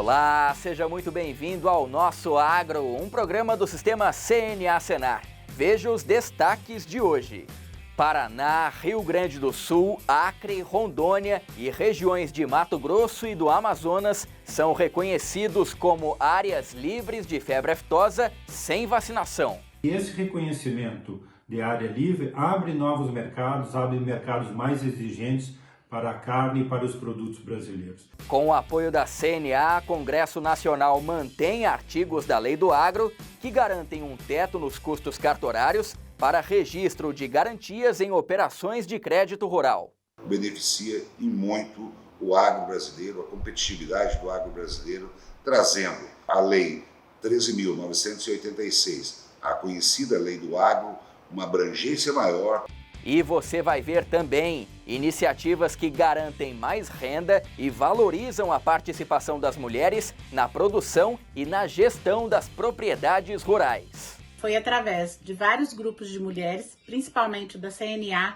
Olá, seja muito bem-vindo ao Nosso Agro, um programa do sistema CNA Senar. Veja os destaques de hoje. Paraná, Rio Grande do Sul, Acre, Rondônia e regiões de Mato Grosso e do Amazonas são reconhecidos como áreas livres de febre aftosa sem vacinação. Esse reconhecimento de área livre abre novos mercados, abre mercados mais exigentes para a carne e para os produtos brasileiros. Com o apoio da CNA, Congresso Nacional mantém artigos da Lei do Agro que garantem um teto nos custos cartorários para registro de garantias em operações de crédito rural. Beneficia e muito o agro brasileiro, a competitividade do agro brasileiro, trazendo a Lei 13.986, a conhecida Lei do Agro, uma abrangência maior. E você vai ver também iniciativas que garantem mais renda e valorizam a participação das mulheres na produção e na gestão das propriedades rurais. Foi através de vários grupos de mulheres, principalmente da CNA,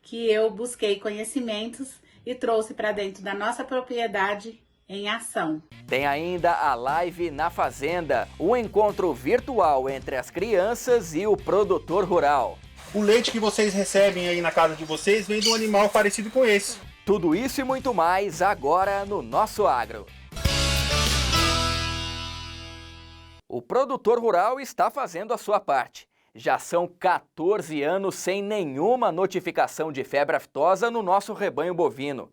que eu busquei conhecimentos e trouxe para dentro da nossa propriedade em ação. Tem ainda a Live na Fazenda, um encontro virtual entre as crianças e o produtor rural. O leite que vocês recebem aí na casa de vocês vem de um animal parecido com esse. Tudo isso e muito mais agora no Nosso Agro. O produtor rural está fazendo a sua parte. Já são 14 anos sem nenhuma notificação de febre aftosa no nosso rebanho bovino.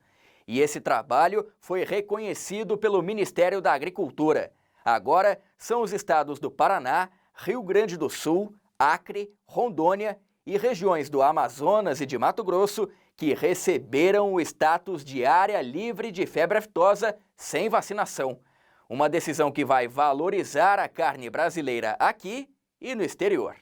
E esse trabalho foi reconhecido pelo Ministério da Agricultura. Agora são os estados do Paraná, Rio Grande do Sul, Acre, Rondônia e regiões do Amazonas e de Mato Grosso que receberam o status de área livre de febre aftosa sem vacinação. Uma decisão que vai valorizar a carne brasileira aqui e no exterior.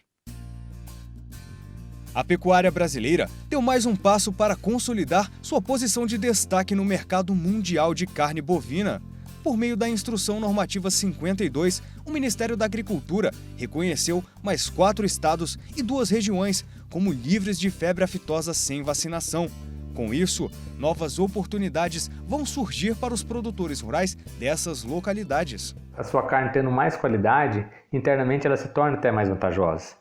A pecuária brasileira deu mais um passo para consolidar sua posição de destaque no mercado mundial de carne bovina. Por meio da Instrução Normativa 52, o Ministério da Agricultura reconheceu mais 4 estados e 2 regiões como livres de febre aftosa sem vacinação. Com isso, novas oportunidades vão surgir para os produtores rurais dessas localidades. A sua carne tendo mais qualidade, internamente ela se torna até mais vantajosa.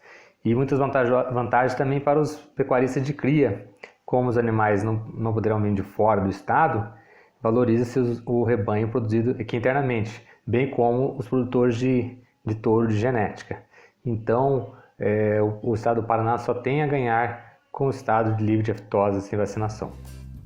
E muitas vantagens também para os pecuaristas de cria. Como os animais não poderão vir de fora do estado, valoriza-se o rebanho produzido aqui internamente, bem como os produtores de touro de genética. Então, o estado do Paraná só tem a ganhar com o estado de livre de aftosa sem vacinação.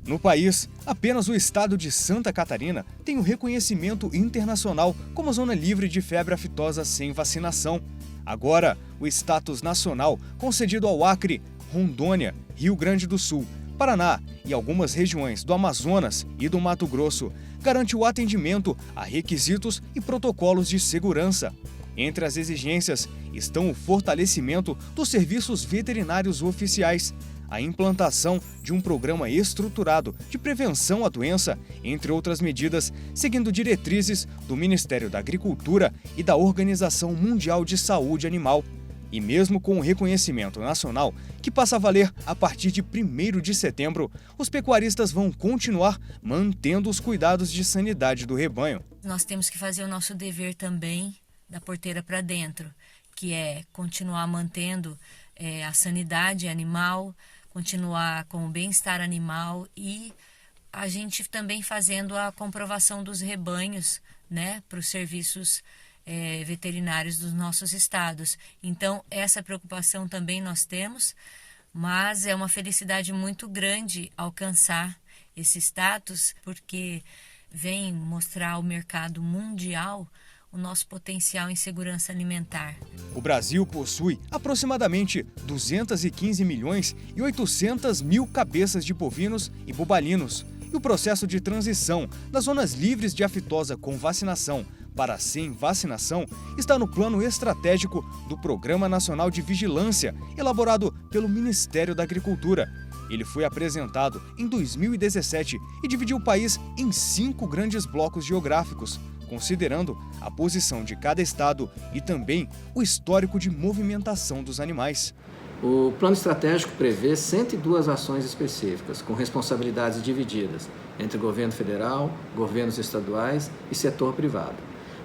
No país, apenas o estado de Santa Catarina tem o reconhecimento internacional como zona livre de febre aftosa sem vacinação. Agora, o status nacional concedido ao Acre, Rondônia, Rio Grande do Sul, Paraná e algumas regiões do Amazonas e do Mato Grosso garante o atendimento a requisitos e protocolos de segurança. Entre as exigências estão o fortalecimento dos serviços veterinários oficiais, a implantação de um programa estruturado de prevenção à doença, entre outras medidas, seguindo diretrizes do Ministério da Agricultura e da Organização Mundial de Saúde Animal. E mesmo com o reconhecimento nacional, que passa a valer a partir de 1º de setembro, os pecuaristas vão continuar mantendo os cuidados de sanidade do rebanho. Nós temos que fazer o nosso dever também da porteira para dentro, que é continuar mantendo a sanidade animal, continuar com o bem-estar animal e a gente também fazendo a comprovação dos rebanhos, né, para os serviços veterinários dos nossos estados. Então, essa preocupação também nós temos, mas é uma felicidade muito grande alcançar esse status, porque vem mostrar ao mercado mundial o nosso potencial em segurança alimentar. O Brasil possui aproximadamente 215 milhões e 800 mil cabeças de bovinos e bubalinos. E o processo de transição das zonas livres de aftosa com vacinação para sem vacinação está no plano estratégico do Programa Nacional de Vigilância, elaborado pelo Ministério da Agricultura. Ele foi apresentado em 2017 e dividiu o país em 5 grandes blocos geográficos, considerando a posição de cada estado e também o histórico de movimentação dos animais. O plano estratégico prevê 102 ações específicas, com responsabilidades divididas entre governo federal, governos estaduais e setor privado.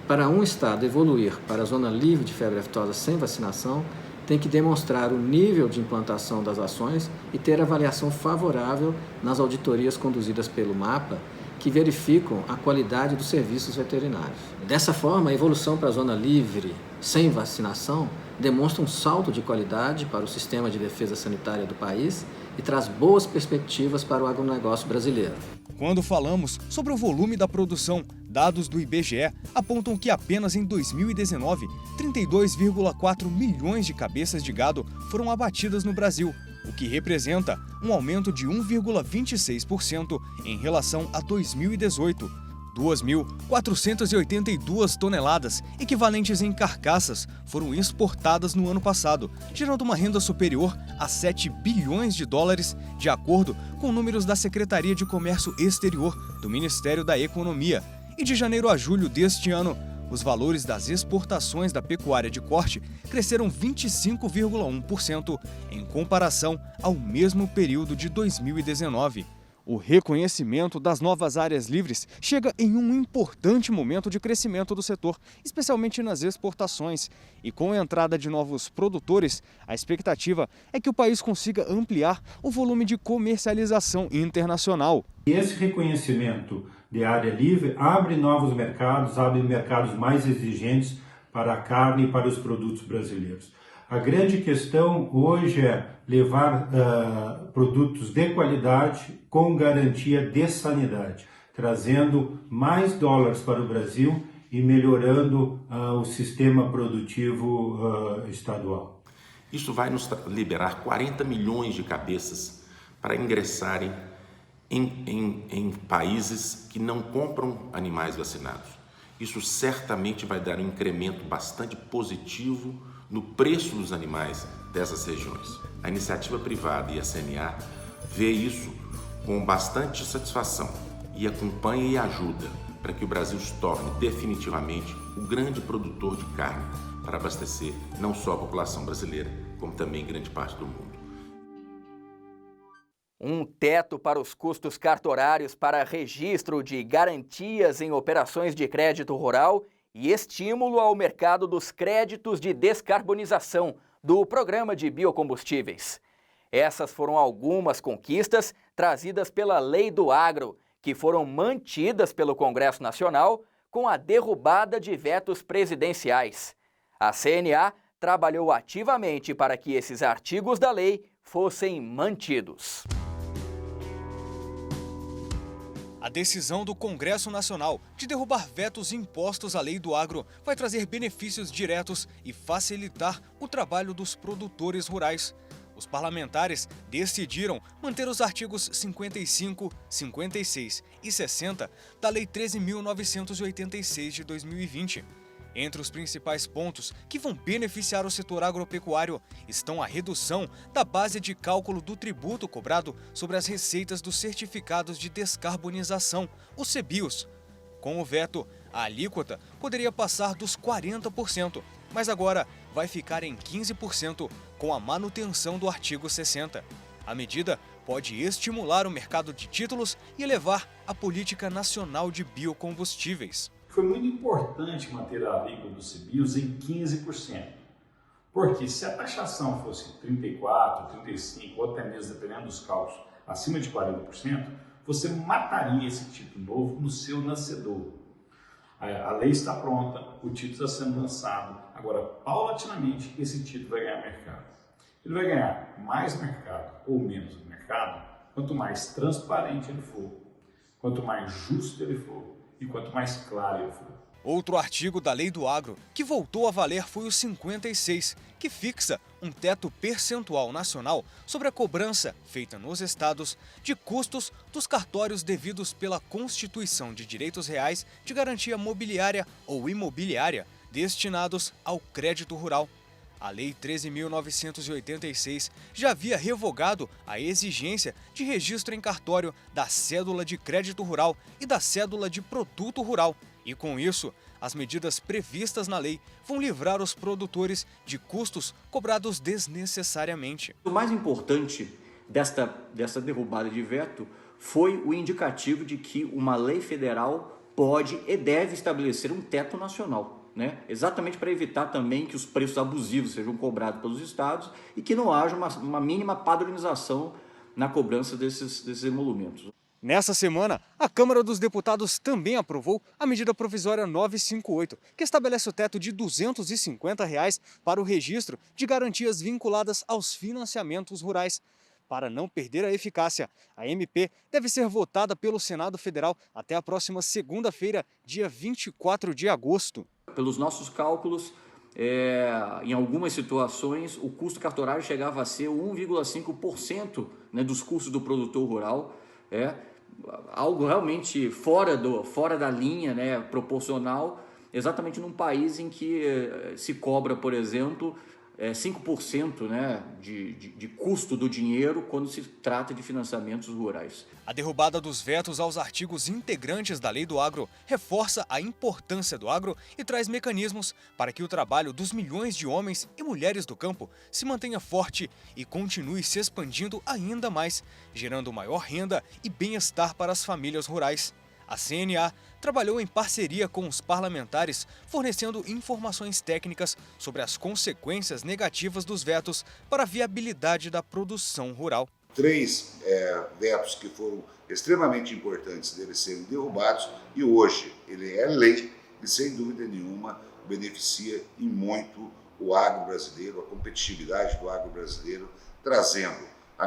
Para um estado evoluir para a zona livre de febre aftosa sem vacinação, tem que demonstrar o nível de implantação das ações e ter avaliação favorável nas auditorias conduzidas pelo MAPA, que verificam a qualidade dos serviços veterinários. Dessa forma, a evolução para a zona livre sem vacinação demonstra um salto de qualidade para o sistema de defesa sanitária do país e traz boas perspectivas para o agronegócio brasileiro. Quando falamos sobre o volume da produção, dados do IBGE apontam que apenas em 2019, 32,4 milhões de cabeças de gado foram abatidas no Brasil, o que representa um aumento de 1,26% em relação a 2018. 2.482 toneladas, equivalentes em carcaças, foram exportadas no ano passado, gerando uma renda superior a 7 bilhões de dólares, de acordo com números da Secretaria de Comércio Exterior do Ministério da Economia. E de janeiro a julho deste ano, os valores das exportações da pecuária de corte cresceram 25,1% em comparação ao mesmo período de 2019. O reconhecimento das novas áreas livres chega em um importante momento de crescimento do setor, especialmente nas exportações. E com a entrada de novos produtores, a expectativa é que o país consiga ampliar o volume de comercialização internacional. Esse reconhecimento de área livre abre novos mercados, abre mercados mais exigentes para a carne e para os produtos brasileiros. A grande questão hoje é levar produtos de qualidade com garantia de sanidade, trazendo mais dólares para o Brasil e melhorando o sistema produtivo estadual. Isso vai nos liberar 40 milhões de cabeças para ingressarem em países que não compram animais vacinados. Isso certamente vai dar um incremento bastante positivo no preço dos animais dessas regiões. A iniciativa privada e a CNA vê isso com bastante satisfação e acompanha e ajuda para que o Brasil se torne definitivamente o grande produtor de carne para abastecer não só a população brasileira, como também grande parte do mundo. Um teto para os custos cartorários para registro de garantias em operações de crédito rural e estímulo ao mercado dos créditos de descarbonização do Programa de Biocombustíveis. Essas foram algumas conquistas trazidas pela Lei do Agro, que foram mantidas pelo Congresso Nacional com a derrubada de vetos presidenciais. A CNA trabalhou ativamente para que esses artigos da lei fossem mantidos. A decisão do Congresso Nacional de derrubar vetos impostos à Lei do Agro vai trazer benefícios diretos e facilitar o trabalho dos produtores rurais. Os parlamentares decidiram manter os artigos 55, 56 e 60 da Lei 13.986 de 2020. Entre os principais pontos que vão beneficiar o setor agropecuário estão a redução da base de cálculo do tributo cobrado sobre as receitas dos certificados de descarbonização, os CBIOS. Com o veto, a alíquota poderia passar dos 40%, mas agora vai ficar em 15% com a manutenção do artigo 60. A medida pode estimular o mercado de títulos e elevar a política nacional de biocombustíveis. Foi muito importante manter a alíquota dos CBIOS em 15%, porque se a taxação fosse 34%, 35% ou até mesmo, dependendo dos cálculos, acima de 40%, você mataria esse título novo no seu nascedor. A lei está pronta, o título está sendo lançado, agora, paulatinamente, esse título vai ganhar mercado. Ele vai ganhar mais mercado ou menos mercado, quanto mais transparente ele for, quanto mais justo ele for, e quanto mais claro ele for. Outro artigo da Lei do Agro que voltou a valer foi o 56, que fixa um teto percentual nacional sobre a cobrança feita nos estados de custos dos cartórios devidos pela constituição de direitos reais de garantia mobiliária ou imobiliária destinados ao crédito rural. A Lei 13.986 já havia revogado a exigência de registro em cartório da cédula de crédito rural e da cédula de produto rural. E com isso, as medidas previstas na lei vão livrar os produtores de custos cobrados desnecessariamente. O mais importante dessa derrubada de veto foi o indicativo de que uma lei federal pode e deve estabelecer um teto nacional, né? Exatamente para evitar também que os preços abusivos sejam cobrados pelos estados e que não haja uma mínima padronização na cobrança desses emolumentos. Nessa semana, a Câmara dos Deputados também aprovou a medida provisória 958, que estabelece o teto de R$ 250 para o registro de garantias vinculadas aos financiamentos rurais. Para não perder a eficácia, a MP deve ser votada pelo Senado Federal até a próxima segunda-feira, dia 24 de agosto. Pelos nossos cálculos, em algumas situações, o custo cartorário chegava a ser 1,5%, né, dos custos do produtor rural. Algo realmente fora da linha, né, proporcional, exatamente num país em que se cobra, por exemplo, 5%, né, de custo do dinheiro quando se trata de financiamentos rurais. A derrubada dos vetos aos artigos integrantes da Lei do Agro reforça a importância do agro e traz mecanismos para que o trabalho dos milhões de homens e mulheres do campo se mantenha forte e continue se expandindo ainda mais, gerando maior renda e bem-estar para as famílias rurais. A CNA trabalhou em parceria com os parlamentares, fornecendo informações técnicas sobre as consequências negativas dos vetos para a viabilidade da produção rural. 3 vetos que foram extremamente importantes deles serem derrubados e hoje ele é lei e sem dúvida nenhuma beneficia em muito o agro brasileiro, a competitividade do agro brasileiro, trazendo a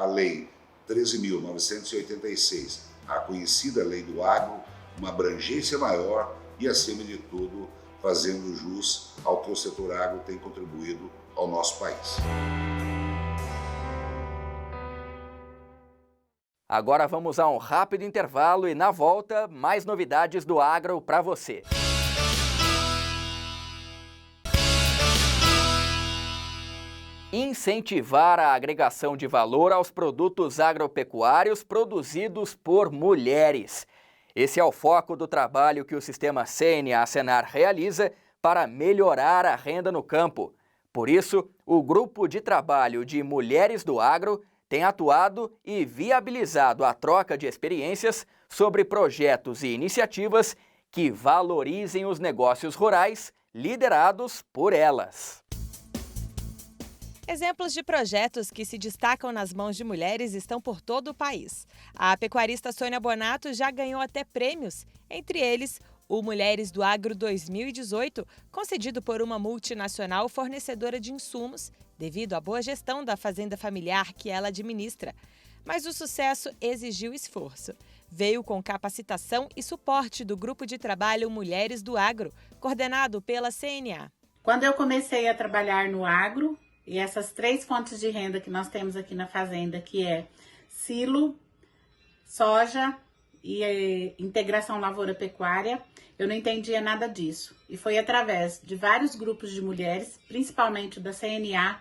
lei 13.986, a conhecida lei do agro, uma abrangência maior e, acima de tudo, fazendo jus ao que o setor agro tem contribuído ao nosso país. Agora vamos a um rápido intervalo e, na volta, mais novidades do agro para você. Incentivar a agregação de valor aos produtos agropecuários produzidos por mulheres. Esse é o foco do trabalho que o sistema CNA-Senar realiza para melhorar a renda no campo. Por isso, o Grupo de Trabalho de Mulheres do Agro tem atuado e viabilizado a troca de experiências sobre projetos e iniciativas que valorizem os negócios rurais liderados por elas. Exemplos de projetos que se destacam nas mãos de mulheres estão por todo o país. A pecuarista Sônia Bonato já ganhou até prêmios, entre eles o Mulheres do Agro 2018, concedido por uma multinacional fornecedora de insumos, devido à boa gestão da fazenda familiar que ela administra. Mas o sucesso exigiu esforço. Veio com capacitação e suporte do Grupo de Trabalho Mulheres do Agro, coordenado pela CNA. Quando eu comecei a trabalhar no agro, e essas 3 fontes de renda que nós temos aqui na fazenda, que é silo, soja e integração lavoura-pecuária, eu não entendia nada disso. E foi através de vários grupos de mulheres, principalmente da CNA,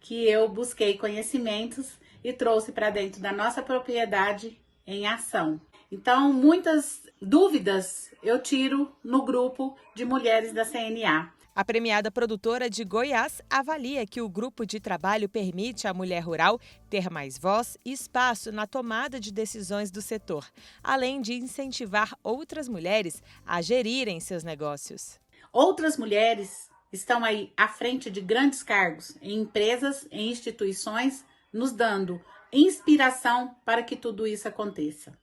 que eu busquei conhecimentos e trouxe para dentro da nossa propriedade em ação. Então, muitas dúvidas eu tiro no grupo de mulheres da CNA. A premiada produtora de Goiás avalia que o grupo de trabalho permite à mulher rural ter mais voz e espaço na tomada de decisões do setor, além de incentivar outras mulheres a gerirem seus negócios. Outras mulheres estão aí à frente de grandes cargos em empresas, em instituições, nos dando inspiração para que tudo isso aconteça.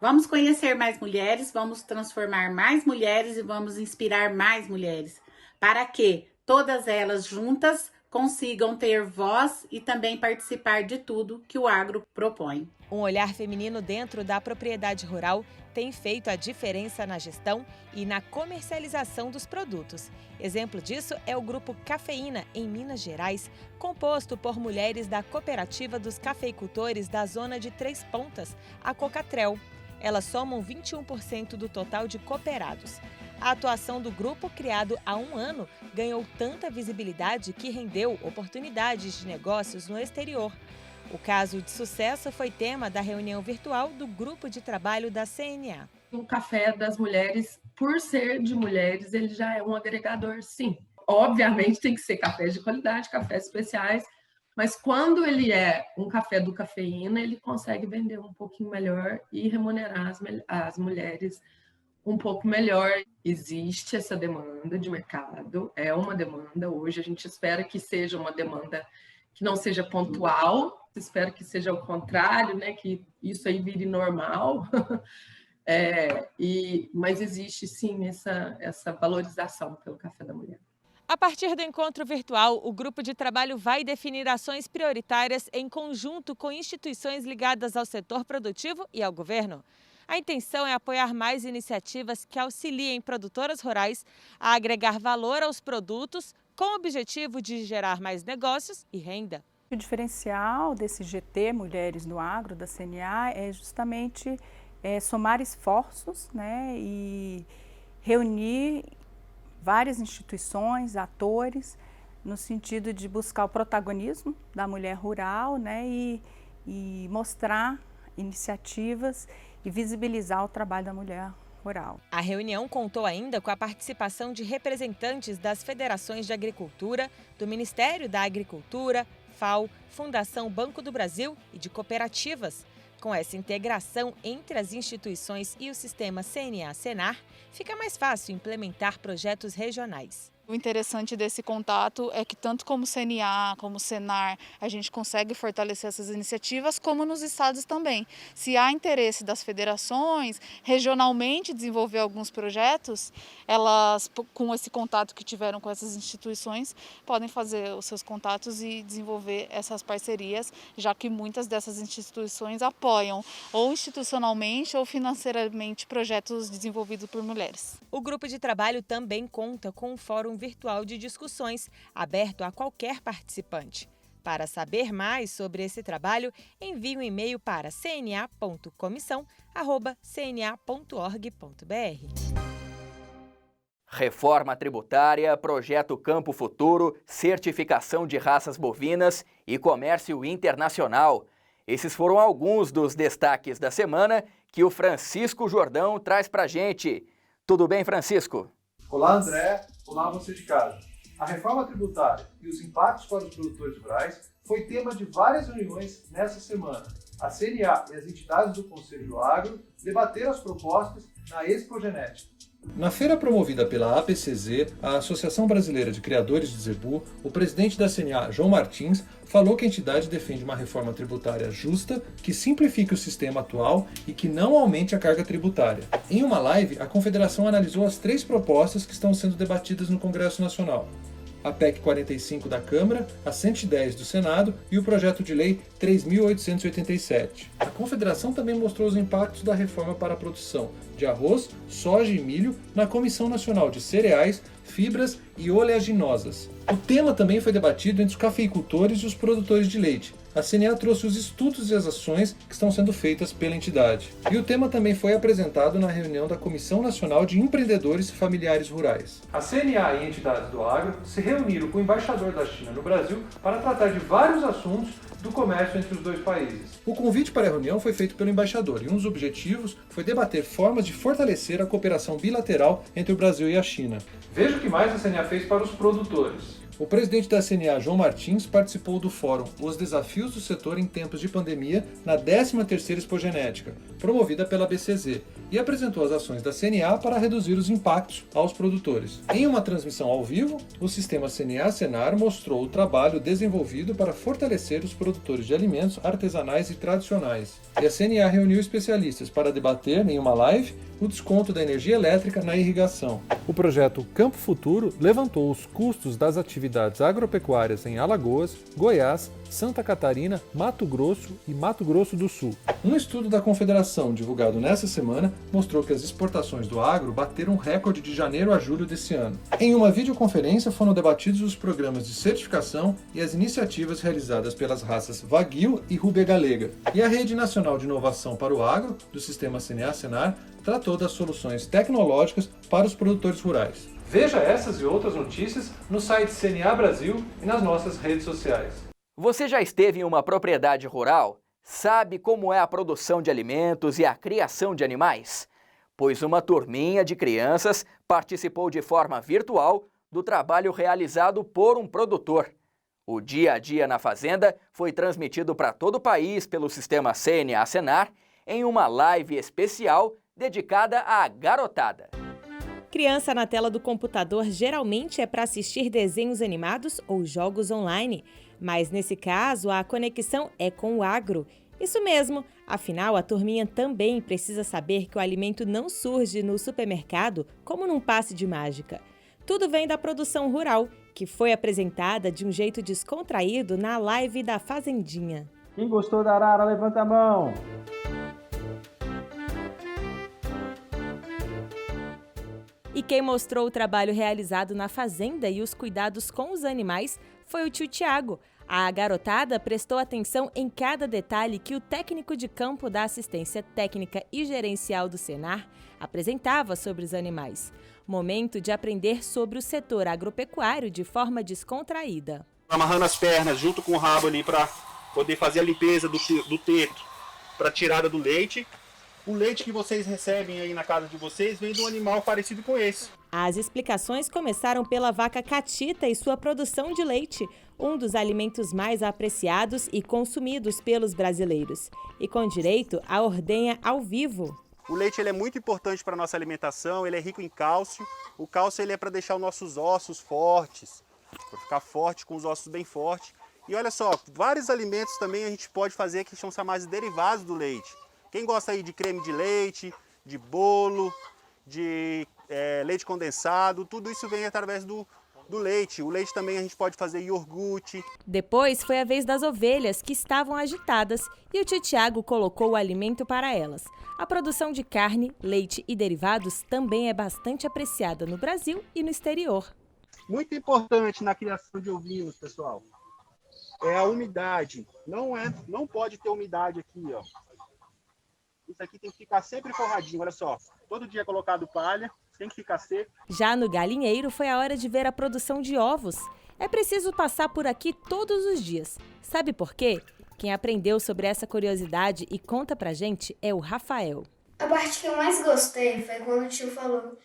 Vamos conhecer mais mulheres, vamos transformar mais mulheres e vamos inspirar mais mulheres, para que todas elas juntas consigam ter voz e também participar de tudo que o agro propõe. Um olhar feminino dentro da propriedade rural tem feito a diferença na gestão e na comercialização dos produtos. Exemplo disso é o Grupo Cafeína, em Minas Gerais, composto por mulheres da Cooperativa dos Cafeicultores da Zona de Três Pontas, a Cocatrel. Elas somam 21% do total de cooperados. A atuação do grupo, criado há 1 ano, ganhou tanta visibilidade que rendeu oportunidades de negócios no exterior. O caso de sucesso foi tema da reunião virtual do Grupo de Trabalho da CNA. O café das mulheres, por ser de mulheres, ele já é um agregador, sim. Obviamente tem que ser cafés de qualidade, cafés especiais, Mas quando ele é um café do Cafeína, ele consegue vender um pouquinho melhor e remunerar as mulheres um pouco melhor. Existe essa demanda de mercado, é uma demanda hoje. A gente espera que seja uma demanda que não seja pontual, espero que seja o contrário, né? Que isso aí vire normal. Mas existe sim essa valorização pelo café da mulher. A partir do encontro virtual, o grupo de trabalho vai definir ações prioritárias em conjunto com instituições ligadas ao setor produtivo e ao governo. A intenção é apoiar mais iniciativas que auxiliem produtoras rurais a agregar valor aos produtos, com o objetivo de gerar mais negócios e renda. O diferencial desse GT Mulheres no Agro, da CNA, é justamente somar esforços, né, e reunir várias instituições, atores, no sentido de buscar o protagonismo da mulher rural, né, e mostrar iniciativas e visibilizar o trabalho da mulher rural. A reunião contou ainda com a participação de representantes das federações de agricultura, do Ministério da Agricultura, FAO, Fundação Banco do Brasil e de cooperativas. Com essa integração entre as instituições e o sistema CNA-Senar, fica mais fácil implementar projetos regionais. O interessante desse contato é que tanto como CNA, como Senar, a gente consegue fortalecer essas iniciativas, como nos estados também. Se há interesse das federações, regionalmente desenvolver alguns projetos, elas, com esse contato que tiveram com essas instituições, podem fazer os seus contatos e desenvolver essas parcerias, já que muitas dessas instituições apoiam, ou institucionalmente ou financeiramente, projetos desenvolvidos por mulheres. O grupo de trabalho também conta com um fórum virtual de discussões, aberto a qualquer participante. Para saber mais sobre esse trabalho, envie um e-mail para cna.comissão@cna.org.br. Reforma tributária, projeto Campo Futuro, certificação de raças bovinas e comércio internacional. Esses foram alguns dos destaques da semana que o Francisco Jordão traz pra gente. Tudo bem, Francisco? Olá, André. Olá, você de casa. A reforma tributária e os impactos para os produtores rurais foi tema de várias reuniões nessa semana. A CNA e as entidades do Conselho do Agro debateram as propostas na Expo Genética. Na feira promovida pela ABCZ, a Associação Brasileira de Criadores de Zebu, o presidente da CNA, João Martins, falou que a entidade defende uma reforma tributária justa, que simplifique o sistema atual e que não aumente a carga tributária. Em uma live, a Confederação analisou as 3 propostas que estão sendo debatidas no Congresso Nacional: a PEC 45 da Câmara, a 110 do Senado e o projeto de lei 3.887. A Confederação também mostrou os impactos da reforma para a produção de arroz, soja e milho na Comissão Nacional de Cereais, Fibras e Oleaginosas. O tema também foi debatido entre os cafeicultores e os produtores de leite. A CNA trouxe os estudos e as ações que estão sendo feitas pela entidade. E o tema também foi apresentado na reunião da Comissão Nacional de Empreendedores e Familiares Rurais. A CNA e entidades do agro se reuniram com o embaixador da China no Brasil para tratar de vários assuntos do comércio entre os dois países. O convite para a reunião foi feito pelo embaixador e um dos objetivos foi debater formas de fortalecer a cooperação bilateral entre o Brasil e a China. Veja o que mais a CNA fez para os produtores. O presidente da CNA, João Martins, participou do fórum Os Desafios do Setor em Tempos de Pandemia na 13ª Expo Genética, promovida pela BCZ, e apresentou as ações da CNA para reduzir os impactos aos produtores. Em uma transmissão ao vivo, o sistema CNA-Senar mostrou o trabalho desenvolvido para fortalecer os produtores de alimentos artesanais e tradicionais. E a CNA reuniu especialistas para debater, em uma live, o desconto da energia elétrica na irrigação. O projeto Campo Futuro levantou os custos das atividades agropecuárias em Alagoas, Goiás, Santa Catarina, Mato Grosso e Mato Grosso do Sul. Um estudo da Confederação, divulgado nessa semana, mostrou que as exportações do agro bateram um recorde de janeiro a julho desse ano. Em uma videoconferência foram debatidos os programas de certificação e as iniciativas realizadas pelas raças Wagyu e Rúbia Galega. E a Rede Nacional de Inovação para o Agro, do sistema CNA-Senar, tratou das soluções tecnológicas para os produtores rurais. Veja essas e outras notícias no site CNA Brasil e nas nossas redes sociais. Você já esteve em uma propriedade rural? Sabe como é a produção de alimentos e a criação de animais? Pois uma turminha de crianças participou de forma virtual do trabalho realizado por um produtor. O dia a dia na fazenda foi transmitido para todo o país pelo sistema CNA-Senar em uma live especial dedicada à garotada. Criança na tela do computador geralmente é para assistir desenhos animados ou jogos online, mas nesse caso a conexão é com o agro. Isso mesmo, afinal a turminha também precisa saber que o alimento não surge no supermercado como num passe de mágica. Tudo vem da produção rural, que foi apresentada de um jeito descontraído na live da Fazendinha. Quem gostou da arara, levanta a mão! E quem mostrou o trabalho realizado na fazenda e os cuidados com os animais foi o tio Tiago. A garotada prestou atenção em cada detalhe que o técnico de campo da Assistência Técnica e Gerencial do Senar apresentava sobre os animais. Momento de aprender sobre o setor agropecuário de forma descontraída. Amarrando as pernas junto com o rabo ali para poder fazer a limpeza do teto, para tirada do leite. O leite que vocês recebem aí na casa de vocês vem de um animal parecido com esse. As explicações começaram pela vaca catita e sua produção de leite, um dos alimentos mais apreciados e consumidos pelos brasileiros. E com direito à ordenha ao vivo. O leite ele é muito importante para a nossa alimentação, ele é rico em cálcio. O cálcio ele é para deixar os nossos ossos fortes, para ficar forte, com os ossos bem fortes. E olha só, vários alimentos também a gente pode fazer que são chamados de derivados do leite. Quem gosta aí de creme de leite, de bolo, de leite condensado, tudo isso vem através do leite. O leite também a gente pode fazer iogurte. Depois foi a vez das ovelhas, que estavam agitadas, e o tio Tiago colocou o alimento para elas. A produção de carne, leite e derivados também é bastante apreciada no Brasil e no exterior. Muito importante na criação de ovinos, pessoal, é a umidade. Não pode ter umidade aqui, ó. Isso aqui tem que ficar sempre forradinho, olha só. Todo dia é colocado palha, tem que ficar seco. Já no galinheiro foi a hora de ver a produção de ovos. É preciso passar por aqui todos os dias. Sabe por quê? Quem aprendeu sobre essa curiosidade e conta pra gente é o Rafael. A parte que eu mais gostei foi quando o tio falou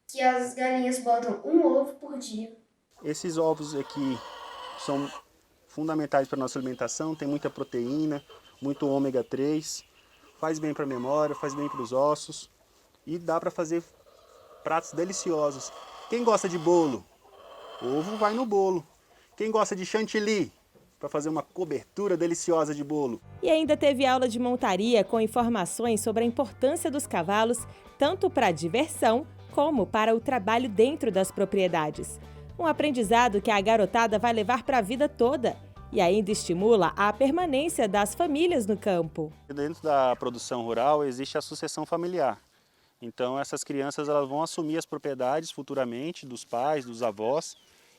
que as galinhas botam um ovo por dia. Esses ovos aqui são fundamentais para a nossa alimentação, tem muita proteína, muito ômega 3. Faz bem para a memória, faz bem para os ossos e dá para fazer pratos deliciosos. Quem gosta de bolo? Ovo vai no bolo. Quem gosta de chantilly? Para fazer uma cobertura deliciosa de bolo. E ainda teve aula de montaria com informações sobre a importância dos cavalos, tanto para a diversão como para o trabalho dentro das propriedades. Um aprendizado que a garotada vai levar para a vida toda. E ainda estimula a permanência das famílias no campo. Dentro da produção rural existe a sucessão familiar. Então essas crianças elas vão assumir as propriedades futuramente dos pais, dos avós.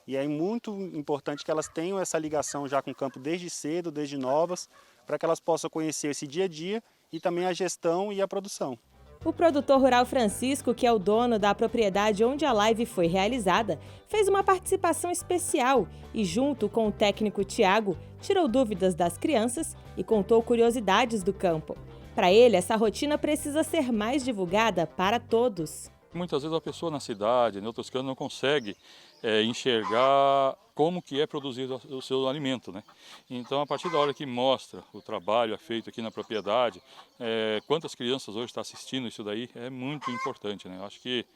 E é muito importante que elas tenham essa ligação já com o campo desde cedo, desde novas, para que elas possam conhecer esse dia a dia e também a gestão e a produção. O produtor rural Francisco, que é o dono da propriedade onde a live foi realizada, fez uma participação especial e, junto com o técnico Tiago, tirou dúvidas das crianças e contou curiosidades do campo. Para ele, essa rotina precisa ser mais divulgada para todos. Muitas vezes a pessoa na cidade, em outros casos, não consegue enxergar como que é produzido o seu alimento, né? Então, a partir da hora que mostra o trabalho feito aqui na propriedade, quantas crianças hoje estão assistindo isso daí, é muito importante, né? Eu acho que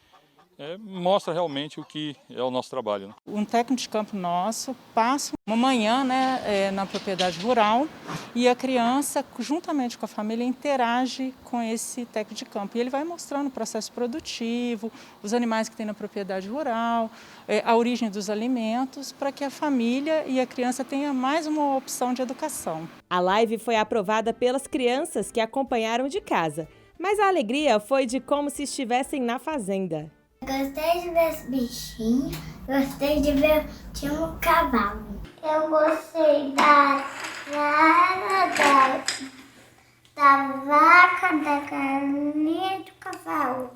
mostra realmente o que é o nosso trabalho, né? Um técnico de campo nosso passa uma manhã, na propriedade rural e a criança, juntamente com a família, interage com esse técnico de campo. E ele vai mostrando o processo produtivo, os animais que tem na propriedade rural, a origem dos alimentos, para que a família e a criança tenham mais uma opção de educação. A live foi aprovada pelas crianças que acompanharam de casa, mas a alegria foi de como se estivessem na fazenda. Gostei de ver os bichinhos, gostei de ver tinha um cavalo. Eu gostei da vaca, da galinha e do cavalo.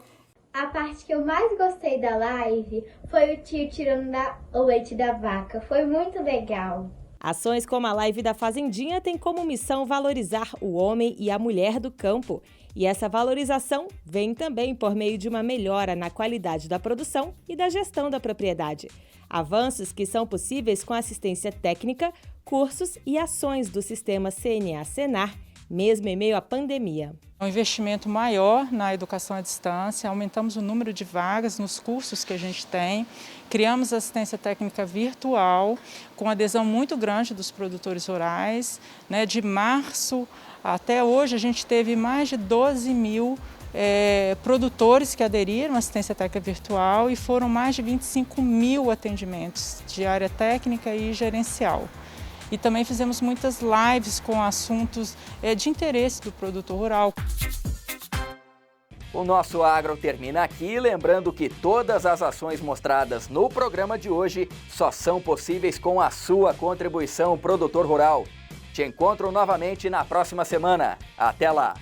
A parte que eu mais gostei da live foi o tio tirando o leite da vaca. Foi muito legal. Ações como a live da Fazendinha têm como missão valorizar o homem e a mulher do campo. E essa valorização vem também por meio de uma melhora na qualidade da produção e da gestão da propriedade. Avanços que são possíveis com assistência técnica, cursos e ações do sistema CNA-Senar, mesmo em meio à pandemia. Um investimento maior na educação à distância, aumentamos o número de vagas nos cursos que a gente tem, criamos assistência técnica virtual, com adesão muito grande dos produtores rurais. De março até hoje a gente teve mais de 12 mil produtores que aderiram à assistência técnica virtual e foram mais de 25 mil atendimentos de área técnica e gerencial. E também fizemos muitas lives com assuntos de interesse do produtor rural. O nosso Agro termina aqui, lembrando que todas as ações mostradas no programa de hoje só são possíveis com a sua contribuição, produtor rural. Te encontro novamente na próxima semana. Até lá!